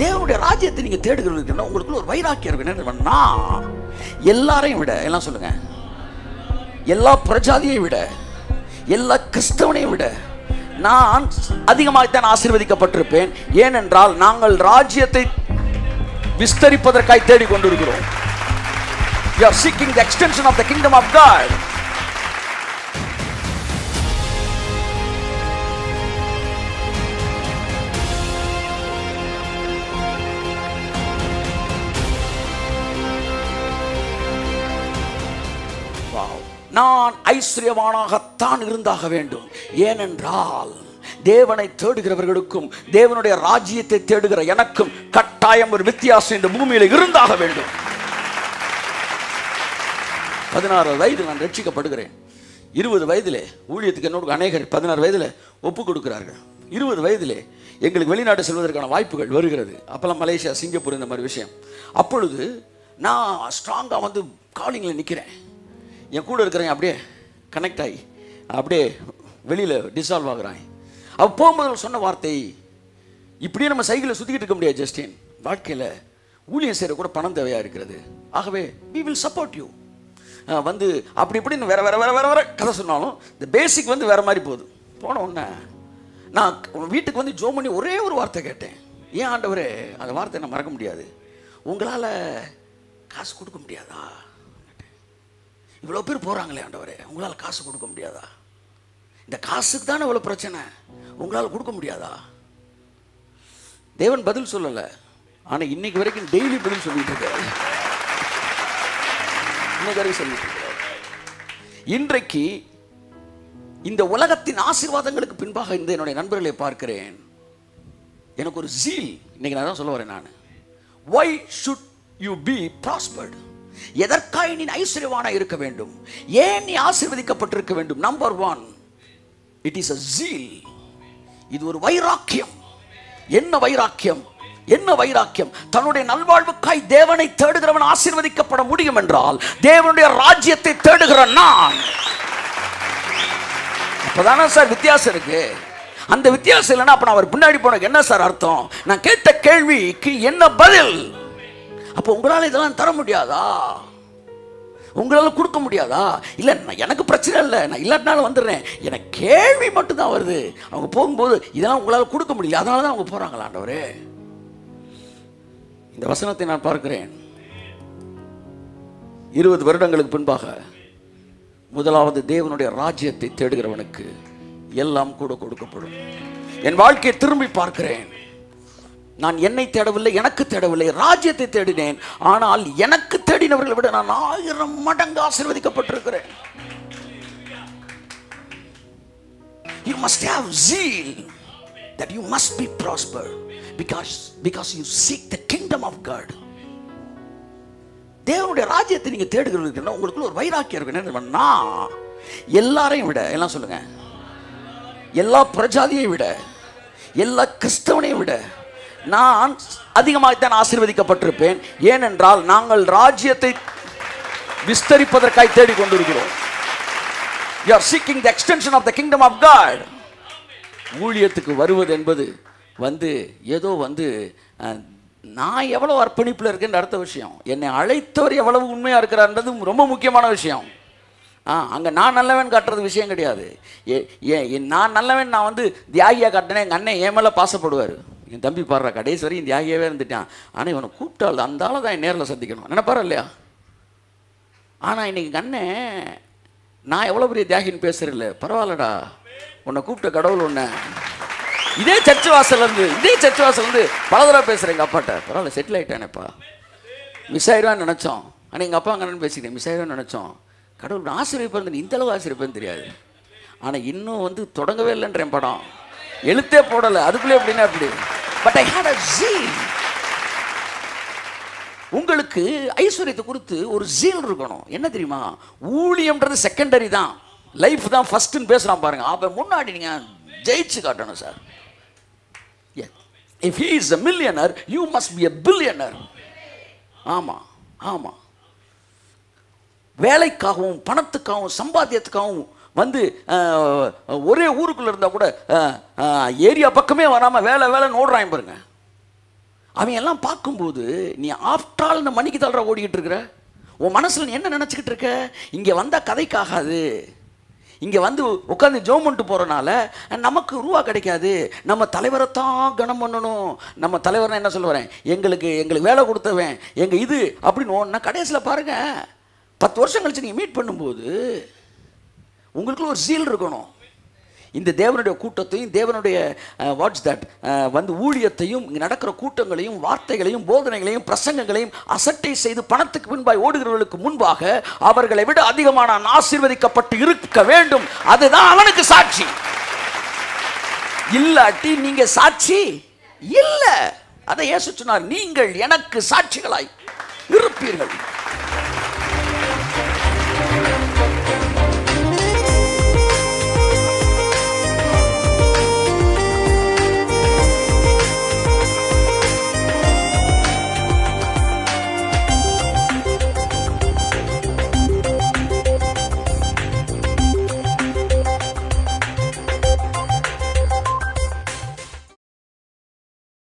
தேவனுடைய ராஜ்யத்தை நீங்க தேடுகிறீங்கன்னா உங்களுக்குள்ள ஒரு வைராக்கியம் இருக்கு. என்ன எல்லாரையும் விட, எல்லாம் சொல்லுங்க, எல்லா பிரஜாதியை விட, எல்லா கிறிஸ்தவனையும் விட நான் அதிகமாகத்தான் ஆசீர்வதிக்கப்பட்டிருப்பேன். ஏனென்றால் நாங்கள் ராஜ்யத்தை விஸ்தரிப்பதற்காய் தேடிக் கொண்டிருக்கிறோம். You are seeking the extension of the kingdom of God. நான் ஐஸ்வர்யவானாகத்தான் இருந்தாக வேண்டும். ஏனென்றால் தேவனை தேடுகிறவர்களுக்கும் தேவனுடைய ராஜ்யத்தை தேடுகிற எனக்கும் கட்டாயம் ஒரு வித்தியாசம் இந்த பூமியில் இருந்தாக வேண்டும். 16 வயதில் நான் ரட்சிக்கப்படுகிறேன். 20 வயதிலே ஊழியத்துக்கு என்னோட அநேகர் 16 வயதில் ஒப்பு கொடுக்கிறார்கள். 20 வயதிலே எங்களுக்கு வெளிநாடு செல்வதற்கான வாய்ப்புகள் வருகிறது. அப்போல்லாம் மலேசியா, சிங்கப்பூர் இந்த மாதிரி விஷயம். அப்பொழுது நான் ஸ்ட்ராங்காக வந்து காலிங்கில் நிற்கிறேன். என் கூட இருக்கிறவங்க அப்படியே கனெக்ட் ஆகி அப்படியே வெளியில் டிசால்வ் ஆகுறாங்க. அவ போகும்போது சொன்ன வார்த்தை, இப்படியே நம்ம சைக்கிளை சுற்றிக்கிட்டு இருக்க முடியாது ஜஸ்டின், வாழ்க்கையில் ஊழியம் செய்கிற கூட பணம் தேவையாக இருக்கிறது. ஆகவே we will support you. வந்து அப்படி இப்படின்னு வேற வேற வேற வேற வேற கதை சொன்னாலும் இந்த பேசிக் வந்து வேற மாதிரி போகுது. போன உடனே நான் வீட்டுக்கு வந்து ஜோம் பண்ணி ஒரே ஒரு வார்த்தை கேட்டேன். ஏன் ஆண்டவரே, அந்த வார்த்தை நான் மறக்க முடியாது, உங்களால் காசு கொடுக்க முடியாதா? இவ்வளோ பேர் போகிறாங்களே ஆண்டவரே, உங்களால் காசு கொடுக்க முடியாதா? இந்த காசுக்கு தானே இவ்வளோ பிரச்சனை, உங்களால் கொடுக்க முடியாதா? தேவன் பதில் சொல்லலை, ஆனால் இன்னைக்கு வரைக்கும் டெய்லி பதில் சொல்லிட்டு இருக்காரு. இன்னைக்கு வரைக்கும் சொல்லிட்டு இருக்காரு. இன்றைக்கு இந்த உலகத்தின் ஆசீர்வாதங்களுக்கு பின்பாக இந்த என்னுடைய நண்பர்களை பார்க்கிறேன். எனக்கு ஒரு ஜீல், இன்னைக்கு நான் தான் சொல்ல வரேன். நான் why should you be prospered? எதற்காக நீ ஐஸ்வர்யவானா இருக்க வேண்டும்? ஏன் நீ ஆசீர்வதிக்கப்பட்டிருக்க வேண்டும்? Number 1, it is a zeal. இது ஒரு வைராக்கியம். என்ன வைராக்கியம்? என்ன வைராக்கியம்? தன்னுடைய நல்வாழ்வுக்காய் தேவனை தேடுகிறவன் ஆசீர்வதிக்கப்பட முடியும் என்றால் தேவனுடைய ராஜ்யத்தை தேடுகிற நான், அப்பதானே சார் வித்தியாசம் இருக்கு. அந்த வித்தியாசம் இல்லைன்னா அப்ப நான் அவர் பின்னாடி போனக்கு என்ன சார் அர்த்தம்? நான் கேட்ட கேள்விக்கு என்ன பதில்? அப்போ உங்களால் இதெல்லாம் தர முடியாதா? உங்களால் கொடுக்க முடியாதா? இல்லை, எனக்கு பிரச்சனை இல்லை, நான் இல்லாட்டினாலும் வந்துடுறேன், எனக்கு கேள்வி மட்டும்தான் வருது. அவங்க போகும்போது இதெல்லாம் உங்களால் கொடுக்க முடியல, அதனால தான் அவங்க போகிறாங்களா? ஆண்டவரே, இந்த வசனத்தை நான் பார்க்கிறேன். 20 வருடங்களுக்கு பின்பாக முதலாவது தேவனுடைய ராஜ்யத்தை தேடுகிறவனுக்கு எல்லாம் கூட கொடுக்கப்படும். என் வாழ்க்கையை திரும்பி பார்க்கிறேன். நான் என்னை தேடவில்லை, எனக்கு தேடவில்லை, ராஜ்யத்தை தேடினேன். ஆனால் எனக்கு தேடினவர்களை விட நான் 1000 மடங்கு ஆசீர்வதிக்கப்பட்டிருக்கிறேன். You must have zeal that you must be prospered because you seek the kingdom of God. தேவனுடைய ராஜ்யத்தை நீங்க தேடுகிறீங்கன்னா உங்களுக்குள்ள ஒரு வைராக்கியம் இருக்கு. என்ன எல்லாரையும் விட, எல்லாம் சொல்லுங்க, எல்லா பிரஜாதியை விட, எல்லா கிறிஸ்தவனையும் விட நான் அதிகமாகத்தான் ஆசீர்வதிக்கப்பட்டிருப்பேன். ஏனென்றால் நாங்கள் ராஜ்யத்தை விஸ்தரிப்பதற்காய் தேடிக் கொண்டிருக்கிறோம். You are seeking the extension of the kingdom of God. ஊழியத்துக்கு வருவது என்பது வந்து ஏதோ வந்து நான் எவ்வளவு அர்ப்பணிப்பில் இருக்கேன் அடுத்த விஷயம். என்னை அழைத்தவர் எவ்வளவு உண்மையாக இருக்கிறார்ன்றது ரொம்ப முக்கியமான விஷயம். அங்கே நான் நல்லவன் காட்டுறது விஷயம் கிடையாது. நான் நல்லவன், நான் வந்து தியாகியாக காட்டினேன், எங்கள் அண்ணன் என் மேலே பாசப்படுவார். என் தம்பி பாடுற கடைசி வரையும் தியாகியாகவே இருந்துட்டான். ஆனால் இவனை கூப்பிட்டால் அந்த ஆளை தான் நேரில் சந்திக்கணும் நினைப்பாரு இல்லையா? ஆனால் இன்னைக்கு அண்ணன் நான் எவ்வளோ பெரிய தியாகின்னு பேசுறதில்ல, பரவாயில்லடா உன்னை கூப்பிட்ட கடவுள் ஒன்று. இதே சர்ச் வாசல்லேருந்து பல தடவை பேசுகிறேன் எங்கள் அப்பாட்ட. பரவாயில்ல, செட்டில் ஆகிட்டானேப்பா, மிஸ் ஆயிடுவான்னு நினச்சோம். ஆனால் எங்கள் அப்பா அங்கே பேசிக்கிட்டேன், மிஸ் ஆயிடுவான்னு நினச்சோம். கடவுள் ஆசிரியப்பேன், இந்த அளவு ஆசிரியப்பேன்னு தெரியாது. ஆனால் இன்னும் வந்து தொடங்கவே இல்லைன்றேன், படம் எழுத்தே போடலை, அதுக்குள்ளே எப்படின்னா அப்படி. But I hate a zeal. உங்களுக்கு ஐஸ்வர்யத்தை குறித்து ஒரு zeal இருக்கணும். என்ன தெரியுமா? ஊழியம்ன்றது செகண்டரி தான், லைஃப் தான் ஃபர்ஸ்ட்னு பேசுகிறான் பாருங்க. அப்போ முன்னாடி நீங்கள் ஜெயிச்சு காட்டணும் sir. If he is a millionaire, you must be a billionaire. ஆமாம் ஆமாம். வேலைக்காகவும் பணத்துக்காகவும் சம்பாத்தியத்துக்காகவும் வந்து ஒரே ஊருக்குள்ளே இருந்தால் கூட ஏரியா பக்கமே வராமல் வேலை வேலைன்னு ஓடுறாங்க பாருங்க. அவன் எல்லாம் பார்க்கும்போது நீ ஆஃப்டர் ஆல் இந்த மணிக்கு தள்ளுற ஓடிக்கிட்டு இருக்கிற. உன் மனசில் நீ என்ன நினச்சிக்கிட்டு இருக்க? இங்கே வந்தால் கதைக்காகாது, இங்கே வந்து உட்காந்து ஜோம் பண்ணிட்டு போகிறனால நமக்கு ரூபா கிடைக்காது, நம்ம தலைவரைத்தான் கனம் பண்ணணும். நம்ம தலைவர்னா என்ன சொல்லுவேன், எங்களுக்கு வேலை கொடுத்தவன் எங்கள் இது அப்படின்னு ஒன்றா. கடைசியில் பாருங்கள், 10 வருஷம் கழிச்சு நீங்கள் மீட் பண்ணும்போது உங்களுக்குள்ள ஒரு சீல் இருக்கணும். இந்த தேவனுடைய கூட்டத்தையும் தேவனுடைய வாட்ஸ் தட் வந்து ஊழியத்தையும் இங்கே நடக்கிற கூட்டங்களையும் வார்த்தைகளையும் போதனைகளையும் பிரசங்கங்களையும் அசட்டை செய்து பணத்துக்கு பின்பாய் ஓடுகிறவர்களுக்கு முன்பாக அவர்களை விட அதிகமான ஆசீர்வதிக்கப்பட்டு இருக்க வேண்டும். அதுதான் அவனுக்கு சாட்சி. இல்லாட்டி நீங்க சாட்சி இல்லை. அதை இயேசு சொன்னார், நீங்கள் எனக்கு சாட்சிகளாய் இருப்பீர்கள்.